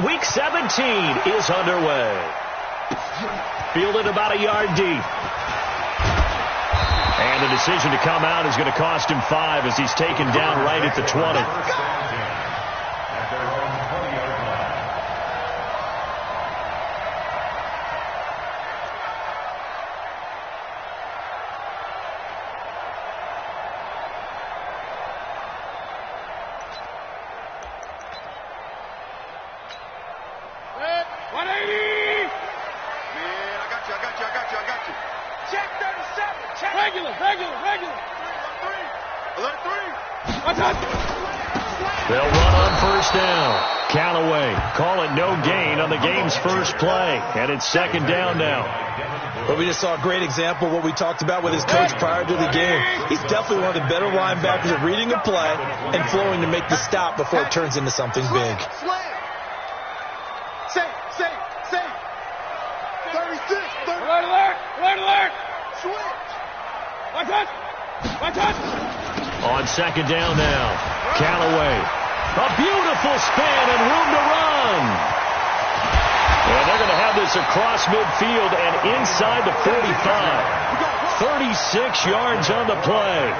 Week 17 is underway. Fielded about a yard deep. And the decision to come out is going to cost him 5 as he's taken down right at the 20. They'll run on first down. Count away. Call it no gain on the game's first play. And it's second down now. Well, we just saw a great example of what we talked about with his coach prior to the game. He's definitely one of the better linebackers at reading a play and flowing to make the stop before it turns into something big. Safe. 36. Alert. Switch. Watch out. On second down now. Callaway. A beautiful span and room to run. And they're going to have this across midfield and inside the 45. 36 yards on the play.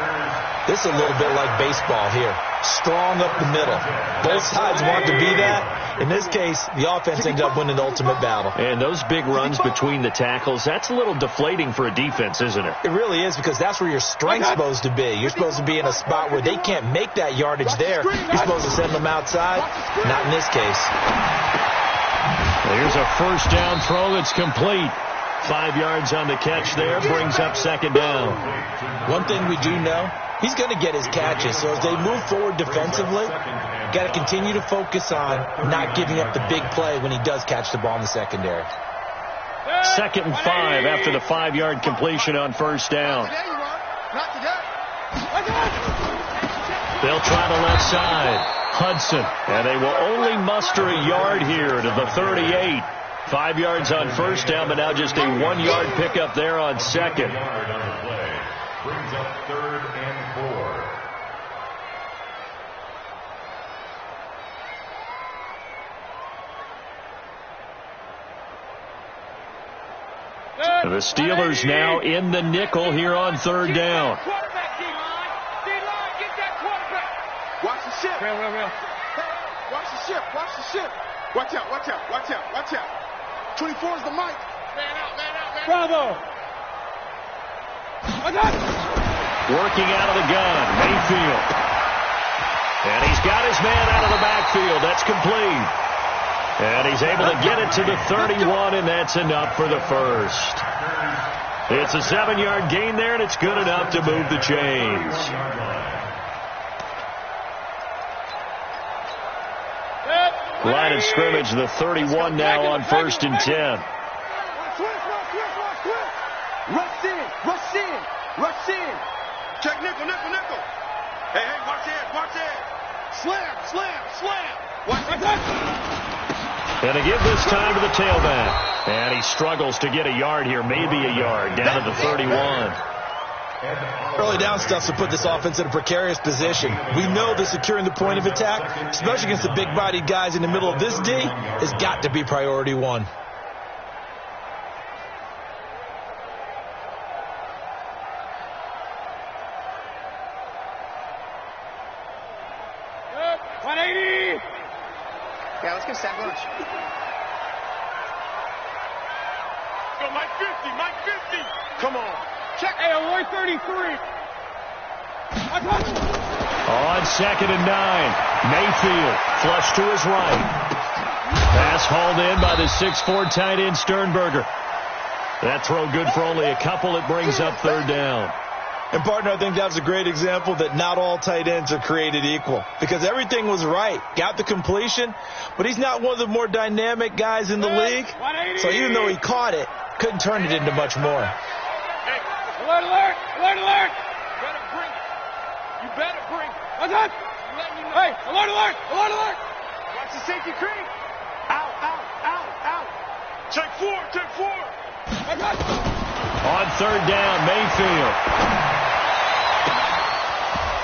This is a little bit like baseball here. Strong up the middle. Both sides want to be that. In this case, the offense ended up winning the ultimate battle. And those big runs between the tackles, that's a little deflating for a defense, isn't it? It really is, because that's where your strength's supposed to be. You're supposed to be in a spot where they can't make that yardage there. You're supposed to send them outside. Not in this case. Here's a first down throw that's complete. 5 yards on the catch there, brings up second down. One thing we do know, he's going to get his catches. So as they move forward defensively, got to continue to focus on not giving up the big play when he does catch the ball in the secondary. 2nd and 5 after the 5-yard completion on first down. They'll try the left side. Hudson, and they will only muster a yard here to the 38. 5 yards on first down, but now just a 1-yard pickup there on second. Brings up 3rd and 4. The Steelers now in the nickel here on 3rd down. Watch the ship. Real. Watch the ship. Watch out. 24 is the mic. Man out. Bravo. Working out of the gun, Mayfield. And he's got his man out of the backfield. That's complete. And he's able to get it to the 31, and that's enough for the first. It's a 7-yard gain there, and it's good enough to move the chains. Line of scrimmage, the 31 now on 1st and 10. Rush in. Check nickel. Hey, watch it. Slam. Watch it. And to give this time to the tailback. And he struggles to get a yard here, maybe a yard, down to the 31. Early down stuff to put this offense in a precarious position. We know that securing the point of attack, especially against the big-bodied guys in the middle of this D, has got to be priority one. Yeah, let's go sack lunch. Go Mike 50. Come on. Check. Hey, alert 33. On 2nd and 9. Mayfield flush to his right. Pass hauled in by the 6'4" tight end Sternberger. That throw good for only a couple. It brings up 3rd down. And, partner, I think that was a great example that not all tight ends are created equal, because everything was right. Got the completion, but he's not one of the more dynamic guys in the league. So even though he caught it, couldn't turn it into much more. Hey, alert. You better bring. What's up? Hey, alert. Watch the safety creep. Out. Check four. What's up? On 3rd down, Mayfield.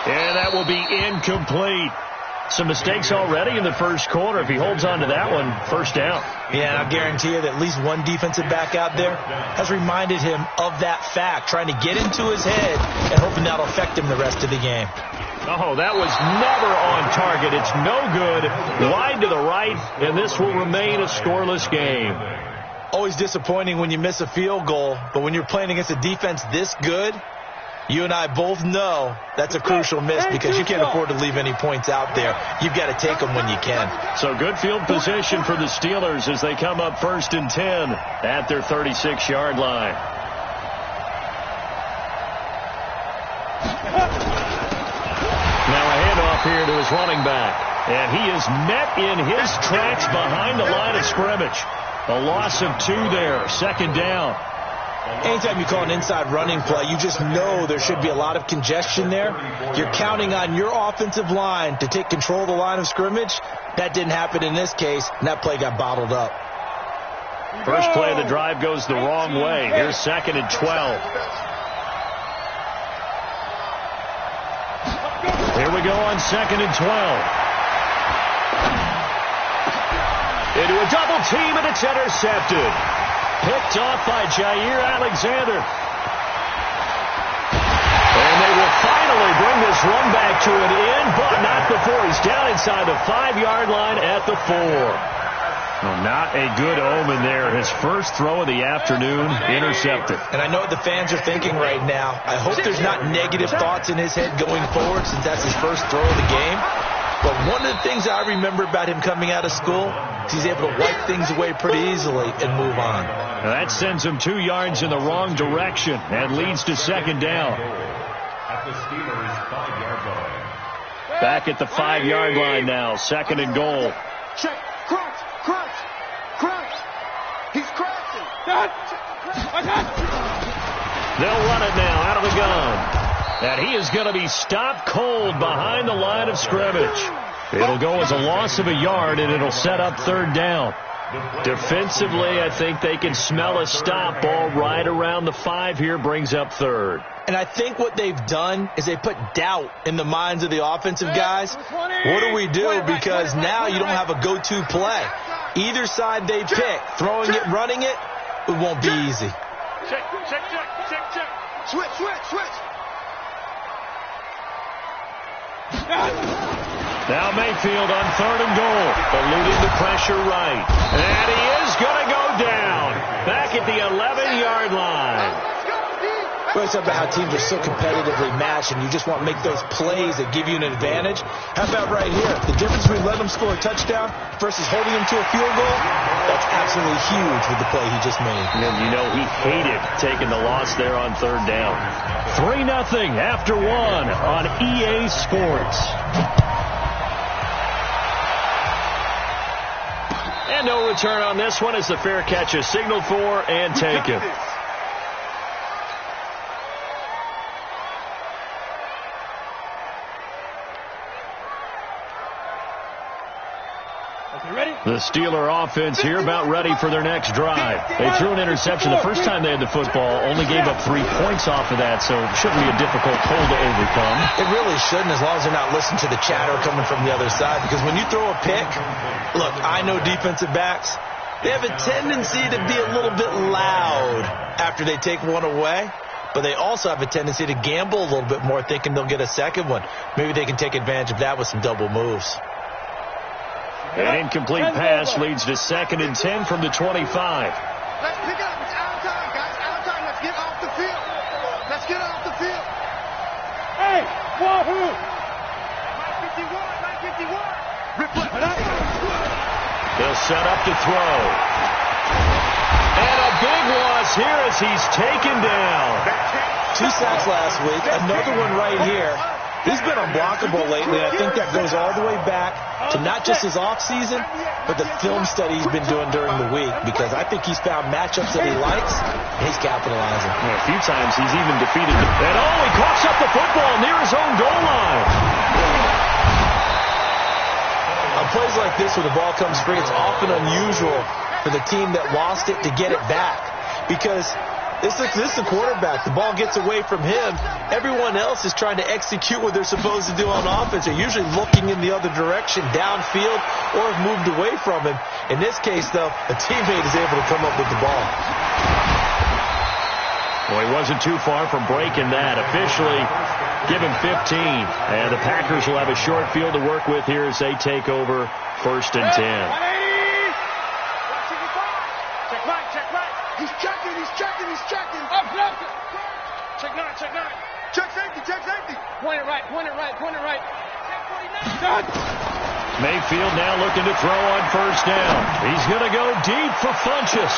And that will be incomplete. Some mistakes already in the first quarter. If he holds on to that one, first down. Yeah, and I guarantee you that at least one defensive back out there has reminded him of that fact, trying to get into his head and hoping that'll affect him the rest of the game. Oh, that was never on target. It's no good. Wide to the right, and this will remain a scoreless game. Always disappointing when you miss a field goal, but when you're playing against a defense this good, you and I both know that's a crucial miss because you can't afford to leave any points out there. You've got to take them when you can. So good field position for the Steelers as they come up 1st and 10 at their 36-yard line. Now a handoff here to his running back. And he is met in his tracks behind the line of scrimmage. A loss of 2 there. 2nd down. Anytime you call an inside running play, you just know there should be a lot of congestion there. You're counting on your offensive line to take control of the line of scrimmage. That didn't happen in this case, and that play got bottled up. First play of the drive goes the wrong way. Here's 2nd and 12. Here we go on 2nd and 12. Into a double team, and it's intercepted. Picked off by Jair Alexander. And they will finally bring this run back to an end, but not before he's down inside the 5-yard line at the 4. Well, not a good omen there. His first throw of the afternoon intercepted. And I know what the fans are thinking right now. I hope there's not negative thoughts in his head going forward since that's his first throw of the game. But one of the things I remember about him coming out of school is he's able to wipe things away pretty easily and move on. Now that sends him 2 yards in the wrong direction and leads to 2nd down. At the Steelers' 5-yard line. Back at the 5-yard line now. 2nd and goal. Check. Crunch. Crunch. Crunch. He's crashing. They'll run it now out of the gun. And he is going to be stopped cold behind the line of scrimmage. It'll go as a loss of a yard, and it'll set up 3rd down. Defensively, I think they can smell a stop ball right around the 5 here, brings up 3rd. And I think what they've done is they put doubt in the minds of the offensive guys. What do we do? Because now you don't have a go-to play. Either side they pick, throwing it, running it, it won't be easy. Check. Switch. Now Mayfield on 3rd and goal, eluding the pressure right. And he is going to go down, back at the 11-yard line. We always talk about how teams are so competitively matched, and you just want to make those plays that give you an advantage. How about right here? The difference between letting them score a touchdown versus holding them to a field goal, that's absolutely huge with the play he just made. And you know he hated taking the loss there on 3rd down. 3-0 after 1 on EA Sports. And no return on this one as the fair catch is signaled for and taken. The Steeler offense here about ready for their next drive. They threw an interception the first time they had the football, only gave up 3 points off of that, so it shouldn't be a difficult hole to overcome. It really shouldn't, as long as they're not listening to the chatter coming from the other side, because when you throw a pick, look, I know defensive backs, they have a tendency to be a little bit loud after they take one away, but they also have a tendency to gamble a little bit more, thinking they'll get a second one. Maybe they can take advantage of that with some double moves. An incomplete pass leads to 2nd and 10 from the 25. Let's pick up. It's out of time, guys. Out of time. Let's get off the field. Let's get off the field. Hey, wahoo! 951. Replay. They'll set up to throw. And a big loss here as he's taken down. 2 sacks last week. Another one right here. He's been unblockable lately. I think that goes all the way back to not just his offseason, but the film study he's been doing during the week, because I think he's found matchups that he likes, and he's capitalizing. Yeah, a few times he's even defeated. And he coughs up the football near his own goal line. On plays like this where the ball comes free, it's often unusual for the team that lost it to get it back, because This is the quarterback. The ball gets away from him. Everyone else is trying to execute what they're supposed to do on offense. They're usually looking in the other direction, downfield, or have moved away from him. In this case, though, a teammate is able to come up with the ball. Well, he wasn't too far from breaking that. Officially, give him 15. And the Packers will have a short field to work with here as they take over 1st and 10. He's checking. Check nine. Check safety. Point it right. Mayfield now looking to throw on 1st down. He's going to go deep for Funchess.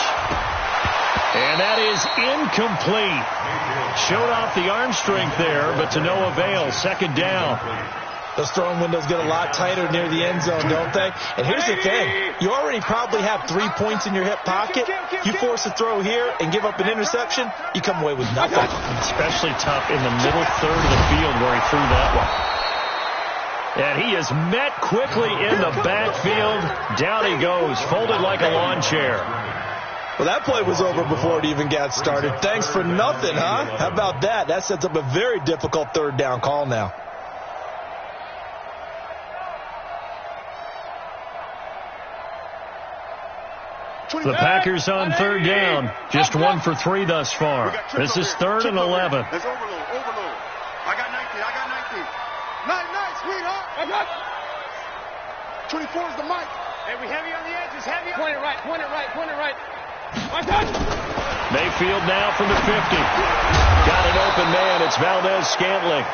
And that is incomplete. Showed off the arm strength there, but to no avail. 2nd down. Those throwing windows get a lot tighter near the end zone, don't they? And here's the thing. You already probably have 3 points in your hip pocket. You force a throw here and give up an interception, you come away with nothing. Especially tough in the middle third of the field where he threw that one. And he is met quickly in the backfield. Down he goes, folded like a lawn chair. Well, that play was over before it even got started. Thanks for nothing, huh? How about that? That sets up a very difficult 3rd down call now. The Packers on 3rd down. Just 1 for 3 thus far. This is 3rd and 11. Let's overload. I got 19. Nice, sweetheart. I got 24 is the mic. Hey, we heavy on the edges. Point it right. I got Mayfield now from the 50. Got an open man. It's Valdez-Scantling.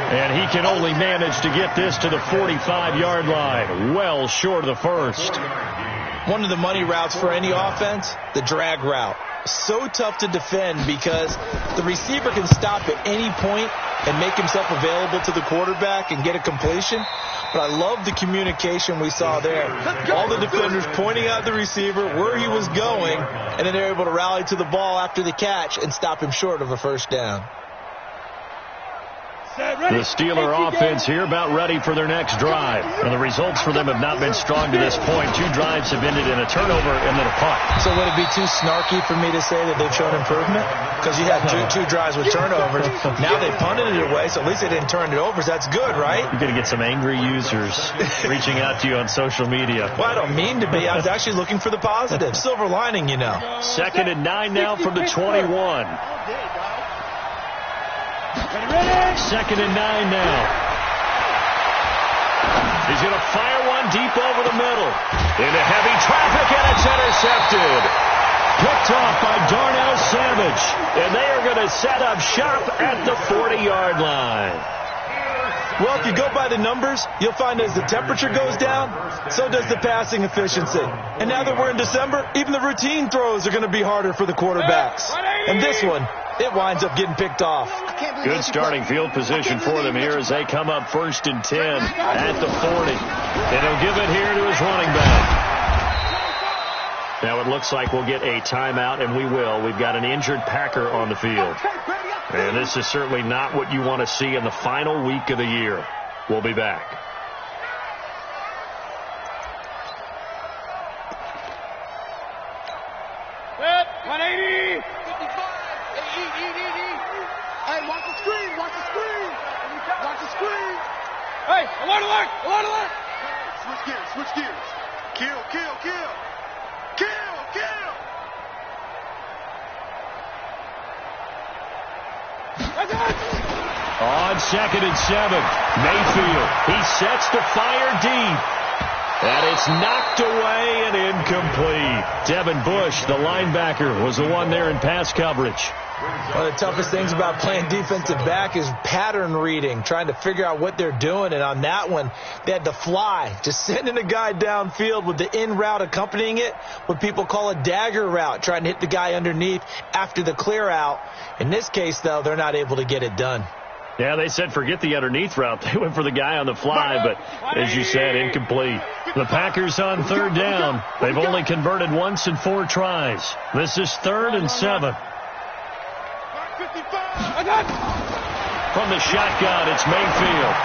And he can only manage to get this to the 45-yard line. Well short of the 1st. One of the money routes for any offense, the drag route. So tough to defend because the receiver can stop at any point and make himself available to the quarterback and get a completion. But I love the communication we saw there. All the defenders pointing out the receiver, where he was going, and then they're able to rally to the ball after the catch and stop him short of a 1st down. The Steeler offense here about ready for their next drive. And the results for them have not been strong to this point. 2 drives have ended in a turnover and then a punt. So would it be too snarky for me to say that they've shown improvement? Because you had two drives with turnovers. Now they punted it away, so at least they didn't turn it over. So that's good, right? You're going to get some angry users reaching out to you on social media. Well, I don't mean to be. I was actually looking for the positive. Silver lining, you know. 2nd and 9 now from the 21. 2nd and 9 now. He's going to fire one deep over the middle. Into heavy traffic, and it's intercepted. Picked off by Darnell Savage. And they are going to set up shop at the 40-yard line. Well, if you go by the numbers, you'll find as the temperature goes down, so does the passing efficiency. And now that we're in December, even the routine throws are going to be harder for the quarterbacks. And this one, it winds up getting picked off. Good starting field position for them here as they come up 1st and 10 at the 40. And he'll give it here to his running back. Now it looks like we'll get a timeout, and we will. We've got an injured Packer on the field. And this is certainly not what you want to see in the final week of the year. We'll be back. Set. 180. 55. Hey, watch the screen. Watch the screen. Hey, alert. Switch gears. Kill. On 2nd and 7, Mayfield. He sets the fire deep. And it's knocked away and incomplete. Devin Bush, the linebacker, was the one there in pass coverage. One of the toughest things about playing defensive back is pattern reading, trying to figure out what they're doing. And on that one, they had to fly, just sending a guy downfield with the in route accompanying it, what people call a dagger route, trying to hit the guy underneath after the clear out. In this case, though, they're not able to get it done. Yeah, they said forget the underneath route. They went for the guy on the fly, but as you said, incomplete. The Packers on 3rd down. They've only converted once in 4 tries. This is 3rd and 7. From the shotgun, it's Mayfield.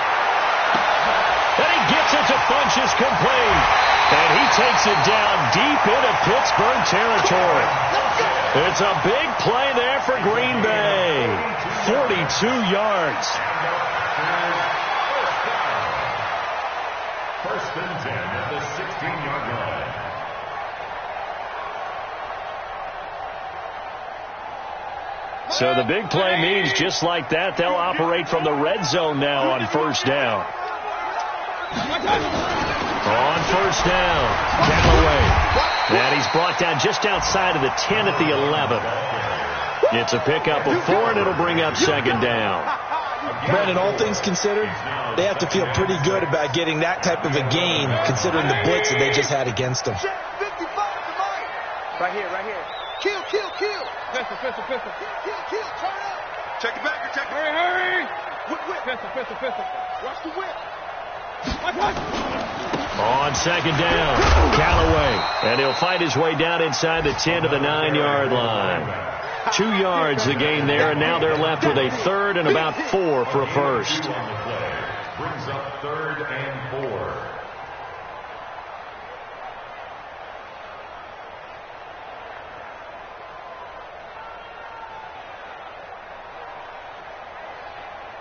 And he gets it to Funchess complete. And he takes it down deep into Pittsburgh territory. It's a big play there for Green Bay. 42 yards. First and 10 at the 16-yard line. So the big play means just like that, they'll operate from the red zone now on first down. On first down, Callaway. And he's brought down just outside of the 10 at the 11. It's a pickup of 4, and it'll bring up second down. Brandon, all things considered, they have to feel pretty good about getting that type of a gain, considering the blitz that they just had against them. Right here, right here. Kill. Pistol. Kill. Turn up. Check it back. Hurry. Whip. Pistol. Watch the whip. On second down, Callaway. And he'll fight his way down inside the 10 to the 9-yard line. 2 yards the gain there, and now they're left with a third and about 4 for a first. Brings up 3rd and 4.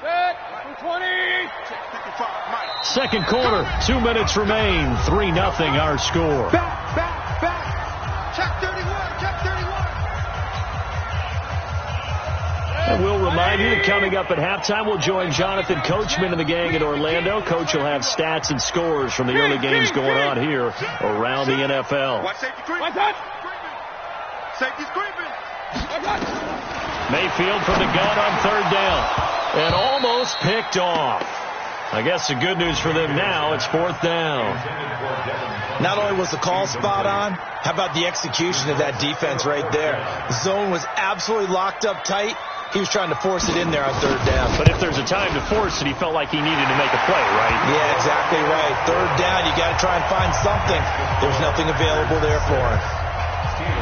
Set. 20. Second quarter, 2 minutes remain. 3-0 our score. Back. Check 31. And we'll remind you that coming up at halftime, we'll join Jonathan Coachman and the gang in Orlando. Coach will have stats and scores from the early games going on here around the NFL. Watch safety creeping. Safety's creeping. Mayfield from the gun on third down. And almost picked off. I guess the good news for them now, it's fourth down. Not only was the call spot on, how about the execution of that defense right there? The zone was absolutely locked up tight. He was trying to force it in there on third down. But if there's a time to force it, he felt like he needed to make a play, right? Yeah, exactly right. Third down, you got to try and find something. There's nothing available there for him.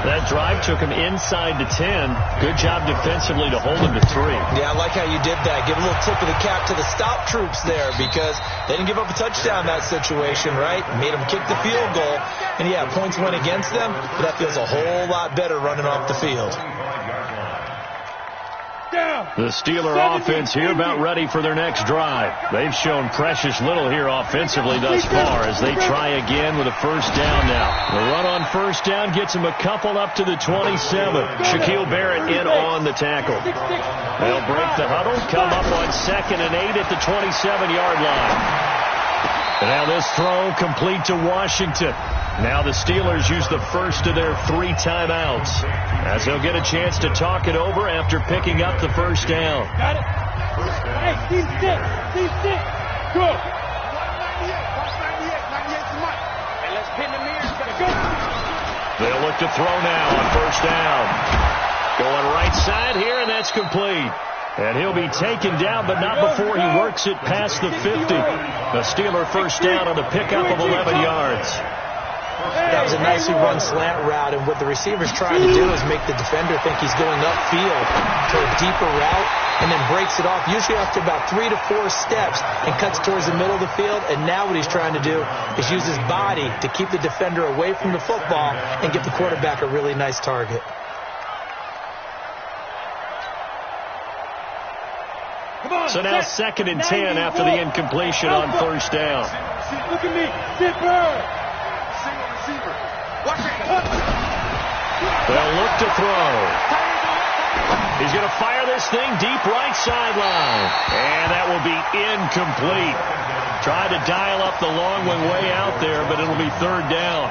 That drive took him inside the 10. Good job defensively to hold him to 3. Yeah, I like how you did that. Give a little tip of the cap to the stop troops there because they didn't give up a touchdown in that situation, right? Made them kick the field goal. And, yeah, points went against them, but that feels a whole lot better running off the field. The Steeler offense here about ready for their next drive. They've shown precious little here offensively thus far as they try again with a first down now. The run on first down gets them a couple up to the 27. Shaquille Barrett in on the tackle. They'll break the huddle, come up on 2nd and 8 at the 27-yard line. And now this throw complete to Washington. Now the Steelers use the first of their 3 timeouts as they'll get a chance to talk it over after picking up the first down. Got it. Hey, Steve stick. Good. 98's the mic. Hey, let's pin the mirrors. Go. They'll look to throw now on first down. Going right side here, and that's complete. And he'll be taken down, but not before he works it past the 50. The Steeler first down on a pickup of 11 yards. That was a nicely run slant route, and what the receiver's trying to do is make the defender think he's going upfield to a deeper route and then breaks it off, usually after about 3 to 4 steps, and cuts towards the middle of the field. And now what he's trying to do is use his body to keep the defender away from the football and give the quarterback a really nice target. So now 2nd and 10 after the incompletion on first down. Look at me. Sit bird. They'll look to throw. He's going to fire this thing deep right sideline. And that will be incomplete. Tried to dial up the long one way out there, but it'll be third down.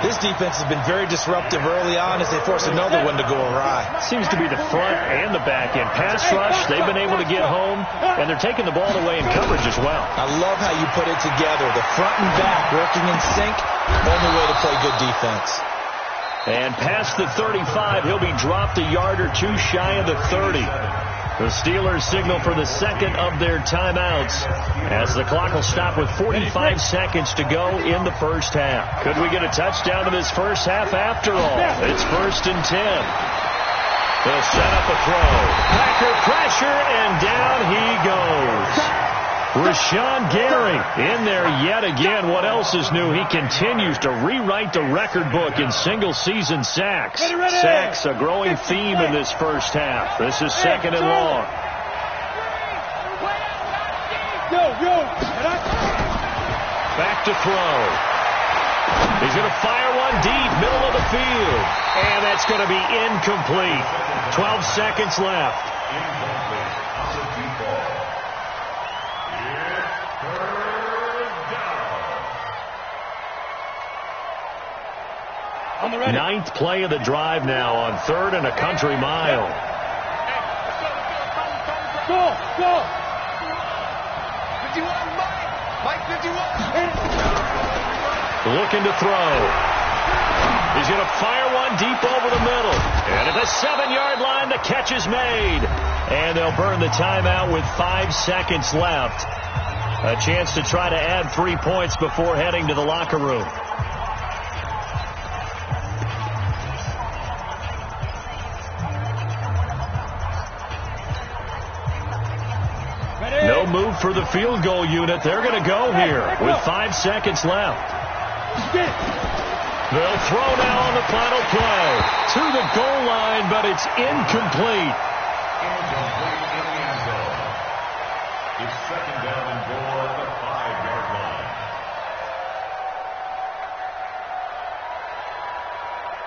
This defense has been very disruptive early on as they force another one to go awry. Seems to be the front and the back end. Pass rush, they've been able to get home, and they're taking the ball away in coverage as well. I love how you put it together. The front and back working in sync, only way to play good defense. And past the 35, he'll be dropped a yard or 2 shy of the 30. The Steelers signal for the second of their timeouts as the clock will stop with 45 seconds to go in the first half. Could we get a touchdown in this first half after all? It's 1st and 10. They'll set up a throw. Packer pressure, and down he goes. Rashawn Gary in there yet again. What else is new? He continues to rewrite the record book in single-season sacks. Sacks, a growing theme in this first half. This is second and long. Back to throw. He's going to fire one deep, middle of the field. And that's going to be incomplete. 12 seconds left. Ninth play of the drive now on 3rd and a country mile. Go! 51, Mike 51. Looking to throw. He's going to fire one deep over the middle. And at the 7-yard line, the catch is made. And they'll burn the timeout with 5 seconds left. A chance to try to add 3 points before heading to the locker room. No move for the field goal unit. They're going to go here with 5 seconds left. They'll throw now on the final play to the goal line, but it's incomplete. Incomplete in the end zone. It's second down and goal at the 5-yard line.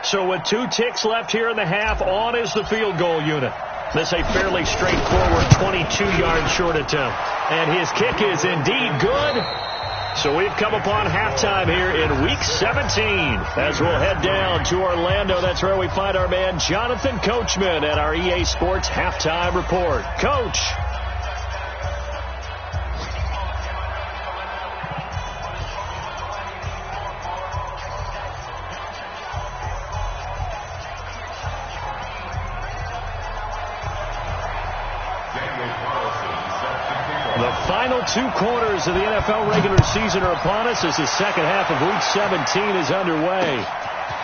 So with 2 ticks left here in the half, on is the field goal unit. This a fairly straightforward 22-yard short attempt. And his kick is indeed good. So we've come upon halftime here in Week 17. As we'll head down to Orlando, that's where we find our man Jonathan Coachman at our EA Sports Halftime Report. Coach. The final 2 quarters of the NFL regular season are upon us as the second half of Week 17 is underway.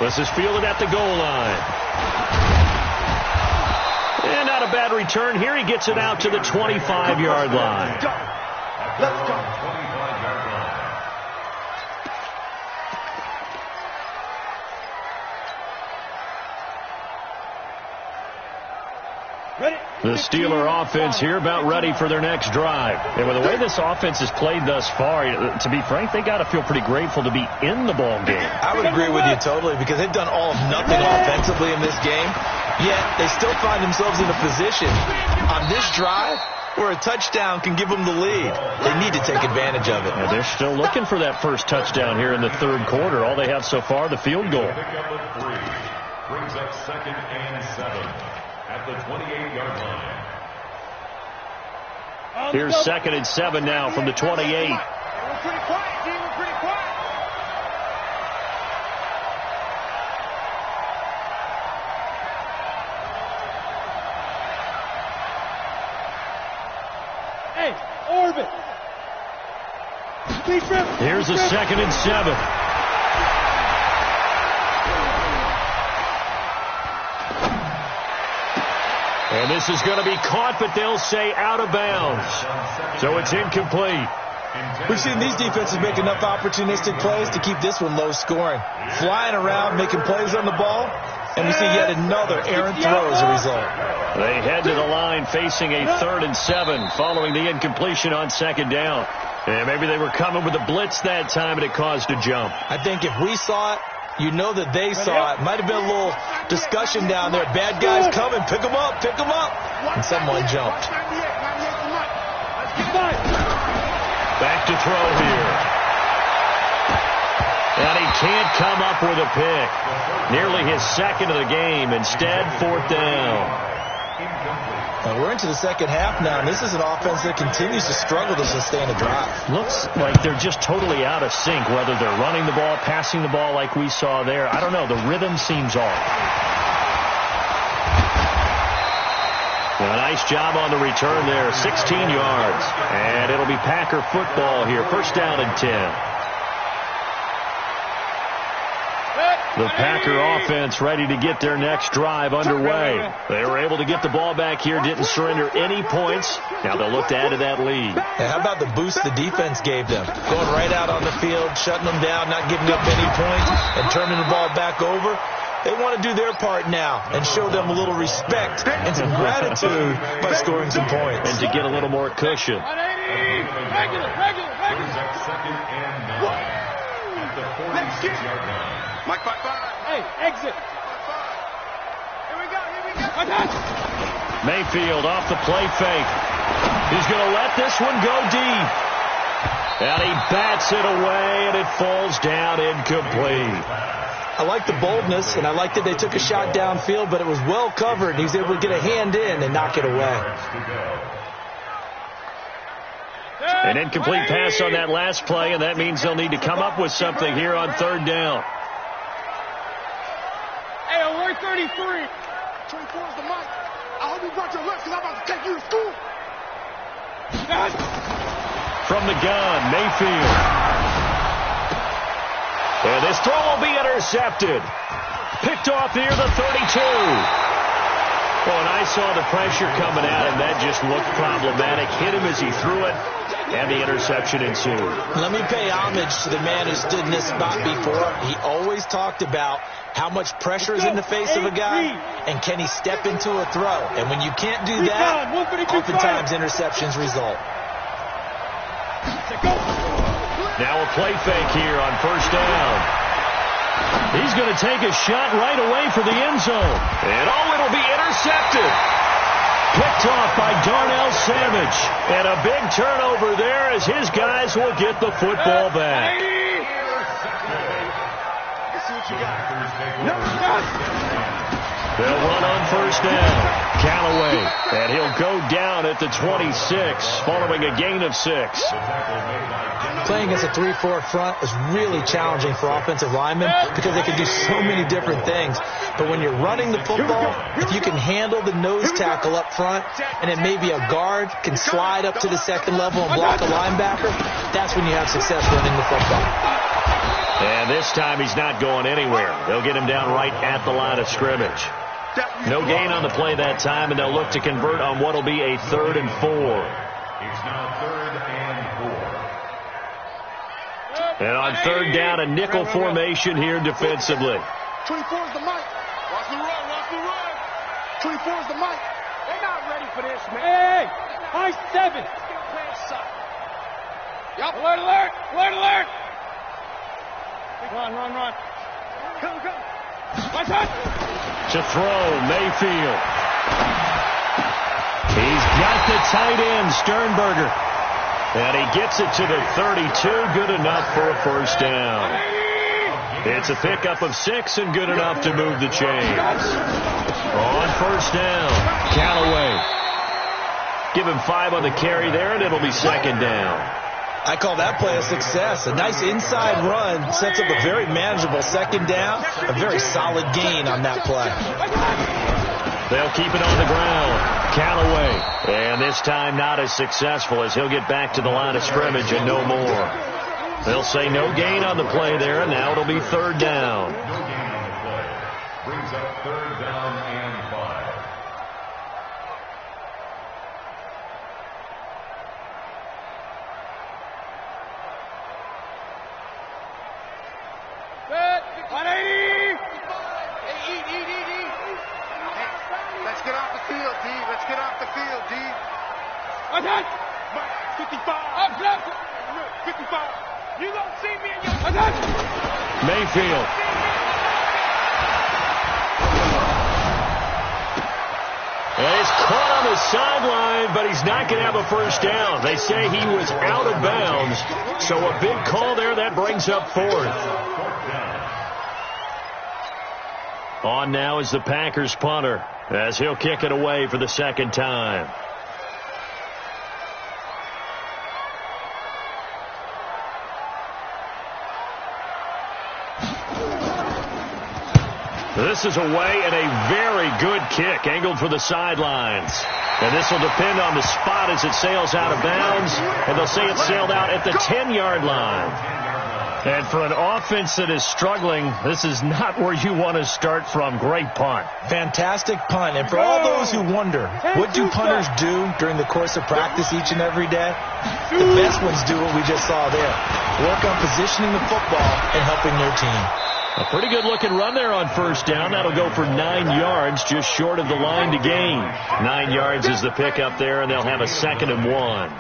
This is fielded at the goal line. And not a bad return here. He gets it out to the 25-yard line. Let's go. 25-yard line. The Steeler offense here about ready for their next drive. And with the way this offense has played thus far, to be frank, they got to feel pretty grateful to be in the ball game. I would agree with you totally because they've done all of nothing offensively in this game, yet they still find themselves in a position on this drive where a touchdown can give them the lead. They need to take advantage of it. And they're still looking for that first touchdown here in the 3rd quarter. All they have so far, the field goal. Pick up a 3. Brings up 2nd and 7 at the 28-yard line. Here's 2nd and 7 now from the 28. We're pretty quiet, team. We're pretty quiet. Hey, orbit. Here's a 2nd and 7. And this is going to be caught, but they'll say out of bounds. So it's incomplete. We've seen these defenses make enough opportunistic plays to keep this one low scoring. Flying around, making plays on the ball, and we see yet another errant throw as a result. They head to the line facing a 3rd and 7 following the incompletion on 2nd down. And maybe they were coming with a blitz that time and it caused a jump. I think if we saw it, you know that they saw it. Might have been a little discussion down there. Bad guys coming. Pick them up. Pick them up. And someone jumped. Back to throw here. And he can't come up with a pick. Nearly his 2nd of the game. Instead, 4th down. We're into the second half now, and this is an offense that continues to struggle to sustain a drive. Looks like they're just totally out of sync, whether they're running the ball, passing the ball like we saw there. I don't know. The rhythm seems off. A nice job on the return there. 16 yards. And it'll be Packer football here. First down and 10. The Packer offense ready to get their next drive underway. They were able to get the ball back here, didn't surrender any points. Now they'll look to add to that lead. Hey, how about the boost the defense gave them? Going right out on the field, shutting them down, not giving up any points, and turning the ball back over. They want to do their part now and show them a little respect and some gratitude by scoring some points. And to get a little more cushion. Regular. Second and 9 at the 46-yard line. Mike 5-5. Hey, exit. Here we go. Mayfield off the play fake. He's going to let this one go deep. And he bats it away, and it falls down incomplete. I like the boldness, and I like that they took a shot downfield, but it was well covered. He was able to get a hand in and knock it away. An incomplete pass on that last play, and that means they'll need to come up with something here on third down. Hey, we're 33. 24 is the mic. I hope you brought your lunch because I'm about to take you to school. From the gun, Mayfield. And this throw will be intercepted. Picked off near the 32. Well, and I saw the pressure coming at him. That just looked problematic. Hit him as he threw it, and the interception ensued. Let me pay homage to the man who stood in this spot before. He always talked about how much pressure is in the face of a guy, and can he step into a throw. And when you can't do that, oftentimes interceptions result. Now a play fake here on first down. He's going to take a shot right away for the end zone. And it'll be intercepted. Picked off by Darnell Savage. And a big turnover there as his guys will get the football back. They'll run on first down. Callaway, and he'll go down at the 26 following a gain of 6. Playing against a 3-4 front is really challenging for offensive linemen because they can do so many different things. But when you're running the football, if you can handle the nose tackle up front, and then maybe a guard can slide up to the second level and block a linebacker, that's when you have success running the football. And this time he's not going anywhere. They'll get him down right at the line of scrimmage. No gain on the play that time, and they'll look to convert on what will be a 3rd and 4. It's now 3rd and 4. And on third down, a nickel formation here defensively. 24 is the mic. Watch the run. 24 is the mic. They're not ready for this, man. Hey, high 7. Yup. Alert. Run. Come. Watch out. To throw, Mayfield. He's got the tight end, Sternberger. And he gets it to the 32, good enough for a first down. It's a pickup of 6 and good enough to move the chains. On first down, Callaway. Give him 5 on the carry there, and it'll be second down. I call that play a success. A nice inside run sets up a very manageable second down, a very solid gain on that play. They'll keep it on the ground. Callaway. And this time not as successful as he'll get back to the line of scrimmage and no more. They'll say no gain on the play there, and now it'll be third down. No gain on the play. Brings up 3rd down and 5. Good. 180. Hey, eat. Let's get off the field, D. Let's get off the field, D. Watch out. 55. Up. 55. You don't see me in your... Watch out. Mayfield. And he's caught on the sideline, but he's not going to have a first down. They say he was out of bounds, so a big call there. That brings up 4th. On now is the Packers punter, as he'll kick it away for the second time. This is away and a very good kick, angled for the sidelines. And this will depend on the spot as it sails out of bounds. And they'll say it sailed out at the 10-yard line. And for an offense that is struggling, this is not where you want to start from. Great punt. Fantastic punt. And for all those who wonder, what do punters do during the course of practice each and every day? The best ones do what we just saw there. Work on positioning the football and helping their team. A pretty good-looking run there on first down. That'll go for 9 yards, just short of the line to gain. 9 yards is the pickup there, and they'll have a 2nd and 1.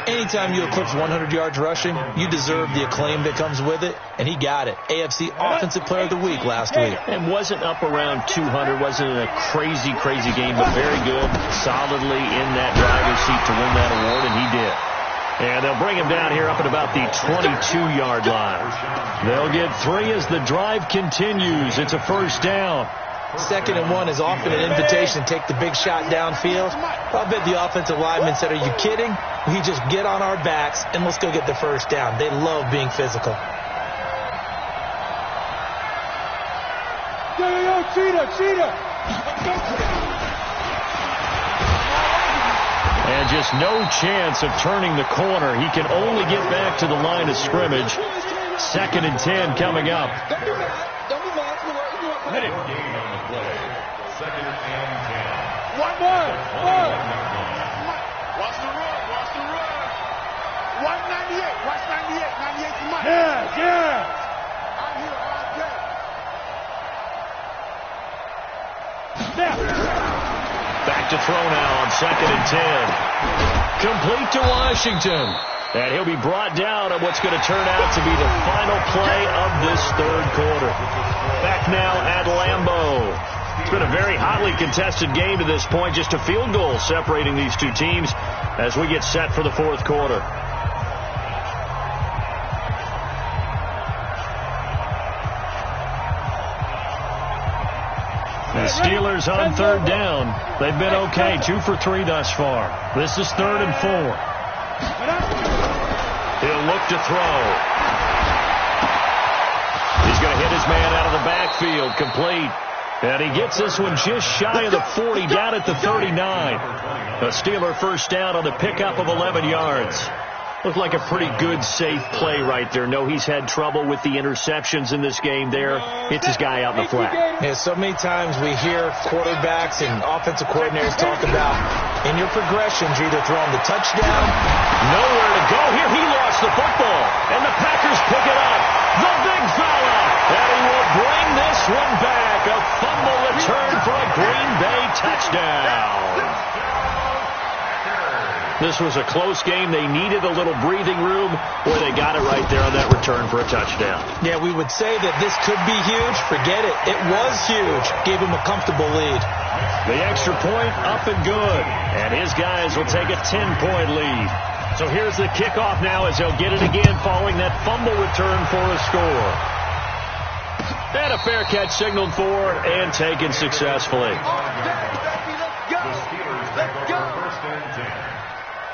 Anytime you eclipse 100 yards rushing, you deserve the acclaim that comes with it, and he got it. AFC Offensive Player of the Week last week. And wasn't up around 200, wasn't in a crazy game, but very good, solidly in that driver's seat to win that award, and he did. And they'll bring him down here up at about the 22-yard line. They'll get 3 as the drive continues. It's a first down. 2nd and 1 is often an invitation to take the big shot downfield. I bet the offensive lineman said, "Are you kidding? We just get on our backs and let's go get the first down." They love being physical. Yo, cheetah. And just no chance of turning the corner. He can only get back to the line of scrimmage. 2nd and 10 coming up. Don't be mad. Hit it. Gain on the play. 2nd and 10. One. Watch the run. 198. Watch 98. 98 to Mike. Yeah. I'm here all day. Back to throw now on 2nd and 10. Complete to Washington. And he'll be brought down on what's going to turn out to be the final play of this 3rd quarter. Back now at Lambeau. It's been a very hotly contested game to this point. Just a field goal separating these two teams as we get set for the 4th quarter. The Steelers on 3rd down. They've been okay, 2 for 3 thus far. This is 3rd and 4. He'll look to throw. He's going to hit his man out of the backfield, complete. And he gets this one just shy of the 40, down at the 39. A Steeler first down on the pickup of 11 yards. Looked like a pretty good, safe play right there. No, he's had trouble with the interceptions in this game there. Hits his guy out in the flat. Yeah, so many times we hear quarterbacks and offensive coordinators talk about in your progressions, you're either throwing the touchdown. Nowhere to go here. He lost the football. And the Packers pick it up. The big fella. And he will bring this one back. A fumble return for a Green Bay touchdown. This was a close game. They needed a little breathing room. Boy, they got it right there on that return for a touchdown. Yeah, we would say that this could be huge. Forget it. It was huge. Gave him a comfortable lead. The extra point up and good. And his guys will take a 10-point lead. So here's the kickoff now as they'll get it again following that fumble return for a score. And a fair catch signaled for and taken successfully. The Steelers take over 1st and 10.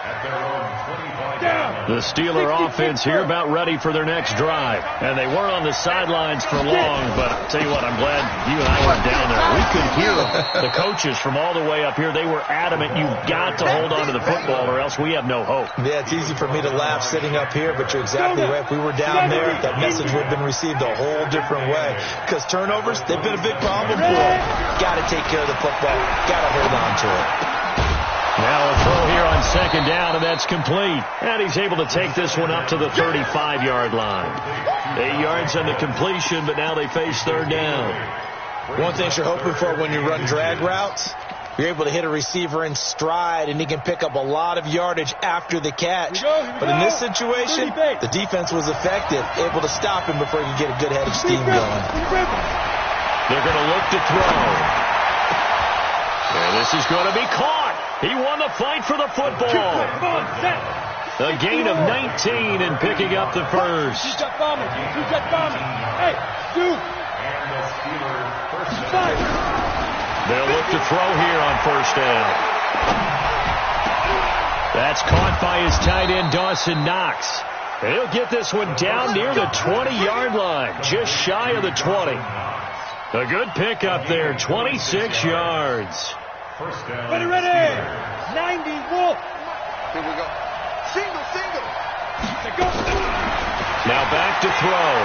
At their own 25. The Steeler offense here about ready for their next drive. And they weren't on the sidelines for long, but I'll tell you what, I'm glad you and I weren't down there. We could hear the coaches from all the way up here. They were adamant, you've got to hold on to the football or else we have no hope. Yeah, it's easy for me to laugh sitting up here, but you're exactly right. If we were down there, that message would have been received a whole different way. Because turnovers, they've been a big problem for them. Got to take care of the football. Got to hold on to it. Now a throw here on 2nd down, and that's complete. And he's able to take this one up to the 35-yard line. 8 yards on the completion, but now they face 3rd down. One thing you're hoping for when you run drag routes, you're able to hit a receiver in stride, and he can pick up a lot of yardage after the catch. But in this situation, the defense was effective, able to stop him before he could get a good head of steam going. They're going to look to throw. And this is going to be caught. He won the fight for the football. A gain of 19 and picking up the first. They'll look to throw here on 1st down. That's caught by his tight end, Dawson Knox. He'll get this one down near the 20-yard line, just shy of the 20. A good pickup there, 26 yards. First down. Ready. 90, Wolf. Here we go. Single. Now Now back to throw.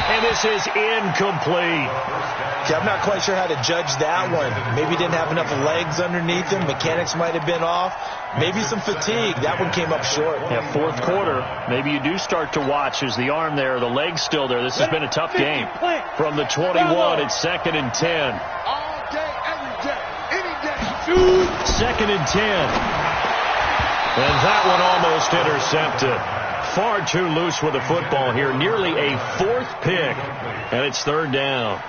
And this is incomplete. Yeah, I'm not quite sure how to judge that one. Maybe he didn't have enough legs underneath him. Mechanics might have been off. Maybe some fatigue. That one came up short. Yeah, fourth quarter, maybe you do start to watch. Is the arm there, the leg's still there. This has been a tough game. From the 21, it's 2nd and 10. All day, every day, any day. 2nd and 10. And that one almost intercepted. Far too loose with the football here. Nearly a 4th pick. And it's 3rd down.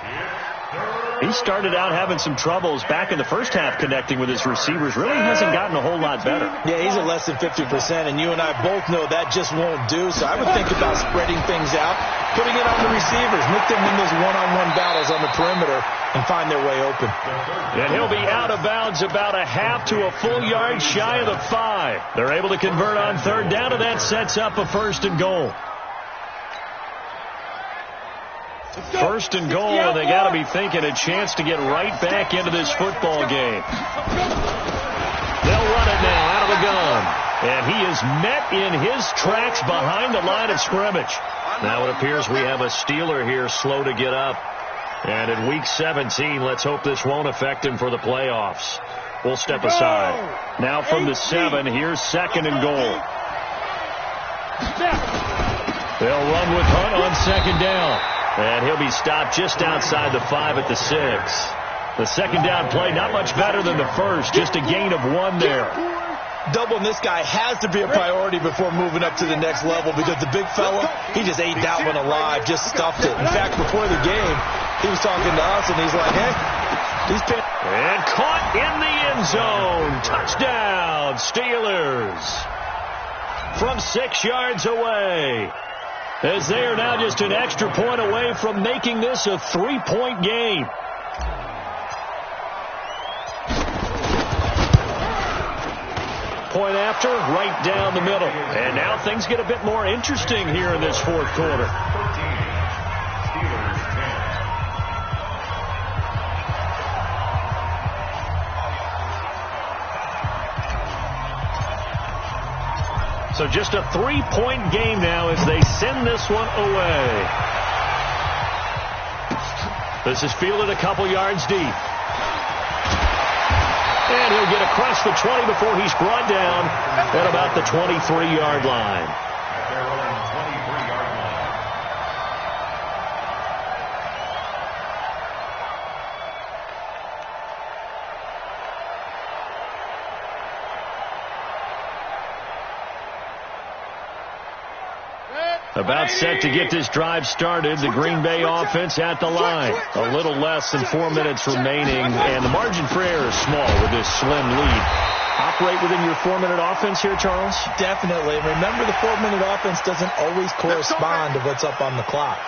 He started out having some troubles back in the first half connecting with his receivers. Really hasn't gotten a whole lot better. Yeah, he's at less than 50%, and you and I both know that just won't do. So I would think about spreading things out, putting it on the receivers, make them win those one-on-one battles on the perimeter, and find their way open. And he'll be out of bounds about a half to a full yard shy of the 5. They're able to convert on 3rd down, and that sets up a 1st and goal. 1st and goal, and they got to be thinking a chance to get right back into this football game. They'll run it now out of the gun. And he is met in his tracks behind the line of scrimmage. Now it appears we have a Steeler here slow to get up. And in Week 17, let's hope this won't affect him for the playoffs. We'll step aside. Now from the 7, here's 2nd and goal. They'll run with Hunt on 2nd down. And he'll be stopped just outside the 5 at the 6. The 2nd down play, not much better than the first. Just a gain of 1 there. Doubling this guy has to be a priority before moving up to the next level, because the big fella, he just ate that one alive, just stuffed it. In fact, before the game, he was talking to us, and he's like, hey, he's paying. And caught in the end zone. Touchdown, Steelers. From 6 yards away. As they are now just an extra point away from making this a 3-point game. Point after, right down the middle. And now things get a bit more interesting here in this 4th quarter. So just a 3-point game now as they send this one away. This is fielded a couple yards deep. And he'll get across the 20 before he's brought down at about the 23-yard line. About set to get this drive started. The Green Bay offense at the line. A little less than 4 minutes remaining, and the margin for error is small with this slim lead. Operate within your 4-minute offense here, Charles? Definitely. Remember, the 4-minute offense doesn't always correspond to what's up on the clock.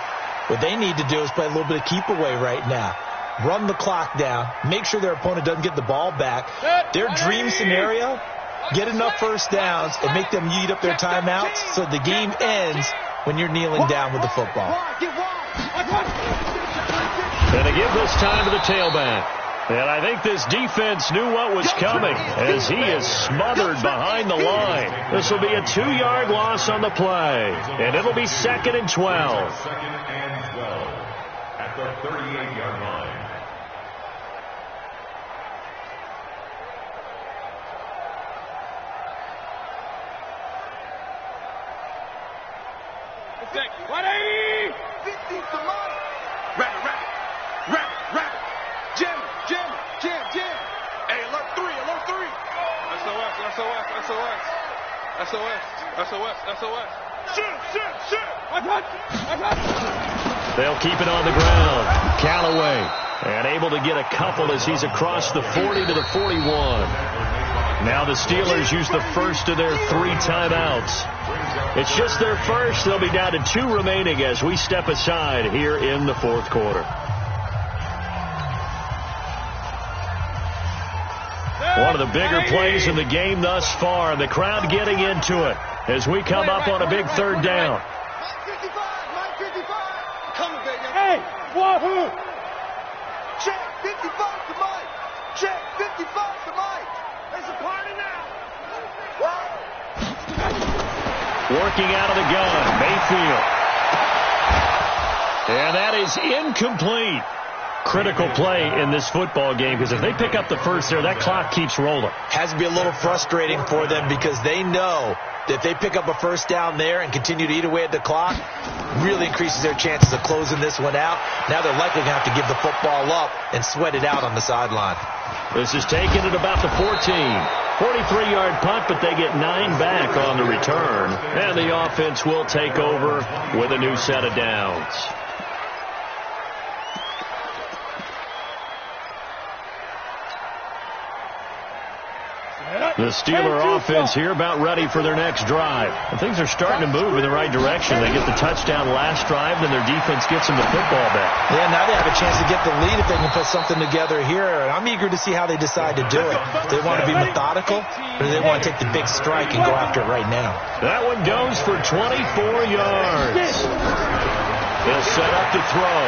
What they need to do is play a little bit of keep away right now. Run the clock down. Make sure their opponent doesn't get the ball back. Their dream scenario, get enough first downs and make them eat up their timeouts so the game ends when you're kneeling down with the football. And they give this time to the tailback. And I think this defense knew what was coming as he is smothered behind the line. This will be a 2-yard loss on the play. And it'll be 2nd and 12. 2nd and 12 at the 38-yard line. SOS. Shoot. They'll keep it on the ground. Callaway, and able to get a couple as he's across the 40 to the 41. Now the Steelers use the first of their 3 timeouts. It's just their first. They'll be down to 2 remaining as we step aside here in the 4th quarter. One of the bigger plays in the game thus far. The crowd getting into it as we come up on a big 3rd down. Hey, wahoo! Check 55 to Mike. Check 55 to Mike. There's a party now. Working out of the gun, Mayfield. And that is incomplete. Critical play in this football game, because if they pick up the first there, that clock keeps rolling. Has to be a little frustrating for them because they know that if they pick up a first down there and continue to eat away at the clock, really increases their chances of closing this one out. Now they're likely going to have to give the football up and sweat it out on the sideline. This is taken at about the 14. 43-yard punt, but they get 9 back on the return. And the offense will take over with a new set of downs. The Steeler offense here about ready for their next drive. And things are starting to move in the right direction. They get the touchdown last drive, then their defense gets them the football back. Yeah, now they have a chance to get the lead if they can put something together here. And I'm eager to see how they decide to do it. Do they want to be methodical, or do they want to take the big strike and go after it right now? That one goes for 24 yards. They'll set up to throw.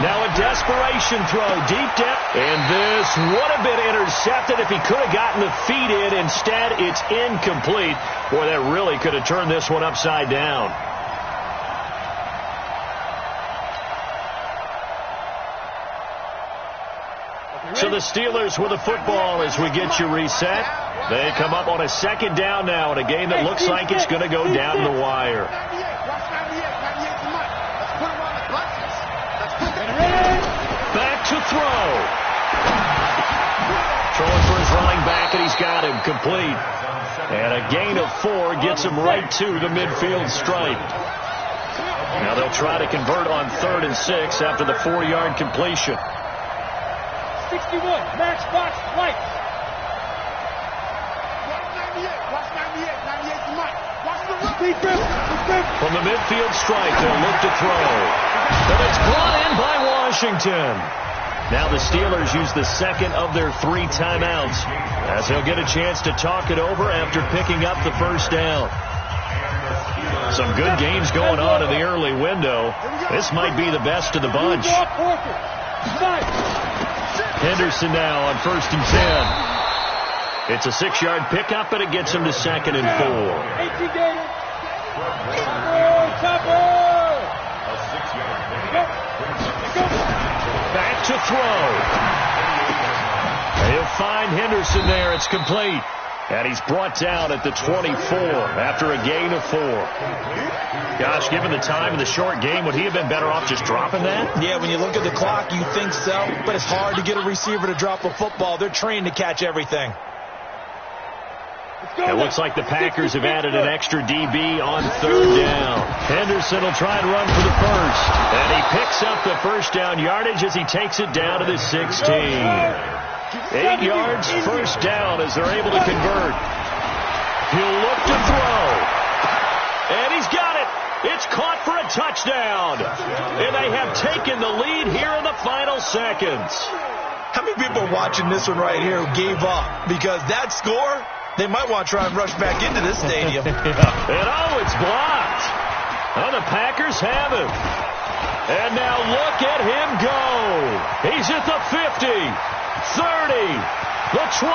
Now a desperation throw deep down. And this would have been intercepted if he could have gotten the feet in. Instead, it's incomplete. Boy, that really could have turned this one upside down. So the Steelers with the football as we get you reset. They come up on a second down now in a game that looks like it's going to go down the wire. Back to throw. Throwing for his running back, and he's got him complete. And a gain of 4 gets him right to the midfield stripe. Now they'll try to convert on 3rd and 6 after the 4-yard completion. 61, max box, right. From the midfield stripe, they'll look to throw. But it's brought in by Washington. Now the Steelers use the second of their 3 timeouts as they'll get a chance to talk it over after picking up the first down. Some good games going on in the early window. This might be the best of the bunch. Henderson now on 1st and 10. It's a 6-yard pickup, and it gets him to 2nd and 4. Back to throw. He'll find Henderson there. It's complete. And he's brought down at the 24 after a gain of 4. Gosh, given the time of the short game, would he have been better off just dropping that? Yeah, when you look at the clock, you think so. But it's hard to get a receiver to drop a football. They're trained to catch everything. It looks like the Packers have added an extra DB on 3rd down. Henderson will try and run for the first. And he picks up the first down yardage as he takes it down to the 16. 8 yards, first down as they're able to convert. He'll look to throw. And he's got it. It's caught for a touchdown. And they have taken the lead here in the final seconds. How many people are watching this one right here who gave up? Because that score, they might want to try and rush back into this stadium. And oh, it's blocked. Oh, the Packers have it. And now look at him go. He's at the 50. 30, the 20,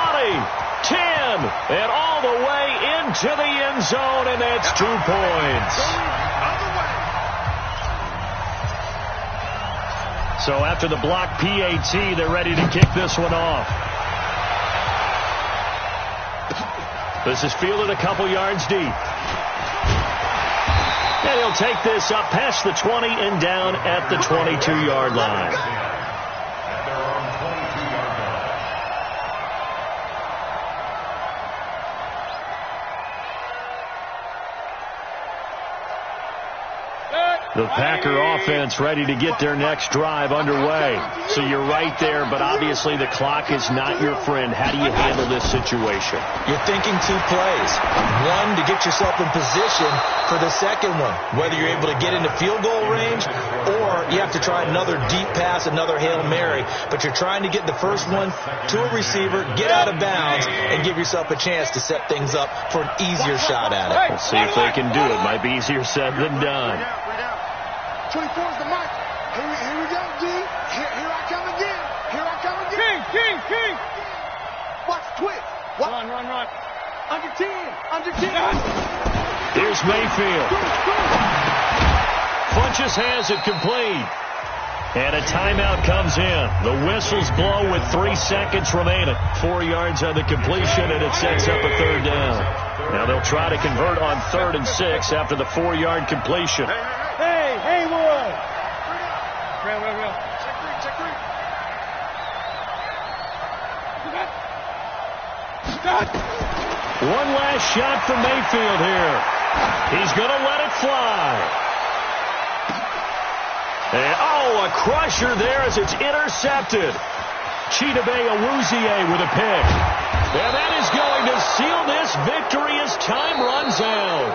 10, and all the way into the end zone, and that's 2 points. So after the block PAT, they're ready to kick this one off. This is fielded a couple yards deep. And he'll take this up past the 20 and down at the 22-yard line. The Packer offense ready to get their next drive underway. So you're right there, but obviously the clock is not your friend. How do you handle this situation? You're thinking 2 plays. One, to get yourself in position for the second one, whether you're able to get into field goal range or you have to try another deep pass, another Hail Mary. But you're trying to get the first one to a receiver, get out of bounds, and give yourself a chance to set things up for an easier shot at it. We'll see if they can do it. Might be easier said than done. 24 is the mic. Here we go, D. Here I come again. Here I come again. King. Watch, twitch. Run. Under 10. Under 10. Here's Mayfield. Funches has it complete. And a timeout comes in. The whistles blow with 3 seconds remaining. 4 yards on the completion, and it sets up a third down. Now they'll try to convert on 3rd and 6 after the 4-yard completion. Hey, Wood. Real. Check three. One last shot from Mayfield here. He's going to let it fly. And, a crusher there as it's intercepted. Chidobe Awuzie with a pick. And that is going to seal this victory as time runs out.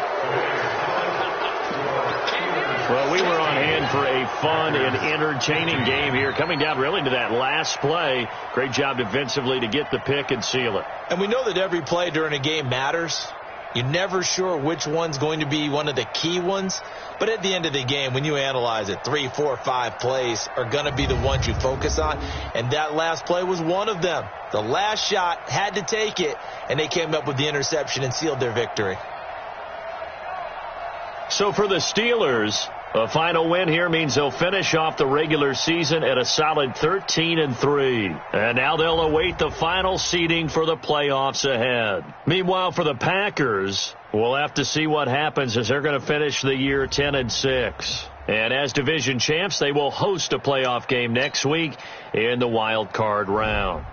Well, we were on hand for a fun and entertaining game here, coming down really to that last play. Great job defensively to get the pick and seal it. And we know that every play during a game matters. You're never sure which one's going to be one of the key ones. But at the end of the game, when you analyze it, 3, 4, 5 plays are going to be the ones you focus on. And that last play was one of them. The last shot had to take it, and they came up with the interception and sealed their victory. So for the Steelers, a final win here means they'll finish off the regular season at a solid 13-3. And now they'll await the final seeding for the playoffs ahead. Meanwhile, for the Packers, we'll have to see what happens as they're going to finish the year 10-6. And as division champs, they will host a playoff game next week in the wild card round.